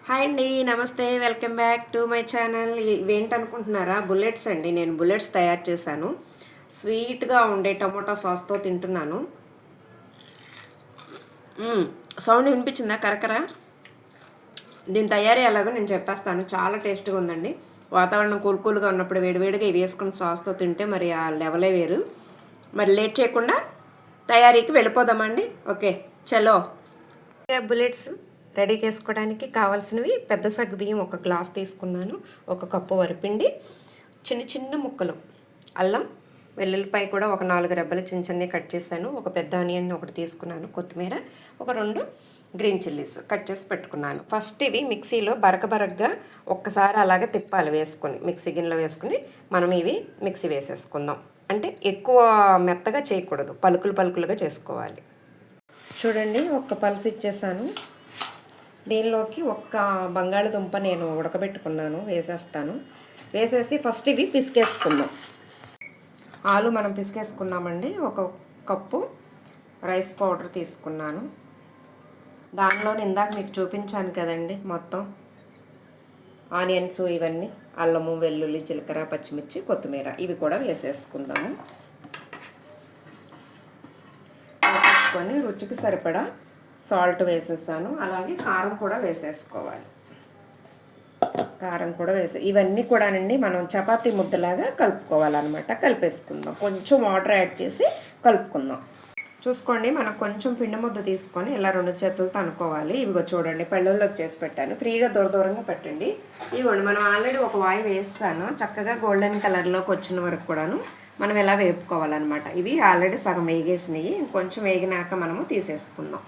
Hi అండి, నమస్తే. Welcome back to my channel. ఇవేంటనుకుంటున్నారా? బుల్లెట్స్ అండి. నేను బుల్లెట్స్ తయారు చేశాను. స్వీట్గా ఉండే టమోటా సాస్తో తింటున్నాను. సౌండ్ వినిపించిందా? కరకర. దీని తయారీ ఎలాగో నేను చెప్పేస్తాను. చాలా టేస్ట్గా ఉందండి. వాతావరణం కూల్గా ఉన్నప్పుడు వేడివేడిగా ఇవి వేసుకుని సాస్తో తింటే మరి ఆ లెవలే వేరు. మరి లేట్ చేయకుండా తయారీకి వెళ్ళిపోదామండి. ఓకే, చలో. బుల్లెట్స్ రెడీ చేసుకోవడానికి కావాల్సినవి: పెద్ద సగ్గుబియ్యం 1 గ్లాస్ తీసుకున్నాను, 1 కప్పు వరిపిండి, చిన్న చిన్న ముక్కలు అల్లం, వెల్లుల్లిపాయ కూడా ఒక 4 రెబ్బలు చిన్న చిన్నవి కట్ చేశాను, ఒక పెద్ద ఆనియన్ ఒకటి తీసుకున్నాను, కొత్తిమీర, ఒక 2 గ్రీన్ చిల్లీస్ కట్ చేసి పెట్టుకున్నాను. ఫస్ట్ ఇవి మిక్సీలో బరకగా ఒక్కసారి అలాగే తిప్పాలి. వేసుకొని మిక్సీ గిన్నెలో వేసుకుని మనం ఇవి మిక్సీ వేసేసుకుందాం. అంటే ఎక్కువ మెత్తగా చేయకూడదు, పలుకులుగా చేసుకోవాలి. చూడండి, 1 పల్స్ ఇచ్చేసాను. దీనిలోకి 1 బంగాళదుంప నేను ఉడకబెట్టుకున్నాను, వేసేస్తాను. వేసేసి ఫస్ట్ ఇవి పిసికేసుకుందాం. ఆలు మనం పిసికేసుకున్నామండి. 1 కప్పు రైస్ పౌడర్ తీసుకున్నాను. దానిలో ఇందాక మీకు చూపించాను కదండి, మొత్తం ఆనియన్స్ ఇవన్నీ, అల్లము, వెల్లుల్లి, జీలకర్ర, పచ్చిమిర్చి, కొత్తిమీర ఇవి కూడా వేసేసుకుందాము. వేసేసుకొని రుచికి సరిపడా సాల్ట్ వేసేసాను. అలాగే కారం కూడా వేసేసుకోవాలి. కారం కూడా ఇవన్నీ కూడానండి మనం చపాతీ ముద్దలాగా కలుపుకోవాలన్నమాట. కలిపేసుకుందాం. కొంచెం వాటర్ యాడ్ చేసి కలుపుకుందాం. చూసుకోండి, మనం కొంచెం పిండి ముద్ద తీసుకొని ఇలా 2 చేతులతో అనుకోవాలి. ఇవిగో చూడండి, పళ్ళల్లోకి చేసి పెట్టాను. ఫ్రీగా దూరంగా పెట్టండి. ఇవ్వండి, మనం ఆల్రెడీ ఒక వాయి వేస్తాను. చక్కగా గోల్డెన్ కలర్లోకి వచ్చిన వరకు కూడాను మనం ఇలా వేపుకోవాలన్నమాట. ఇవి ఆల్రెడీ సగం వేగేసినాయి. కొంచెం వేగినాక మనము తీసేసుకుందాం.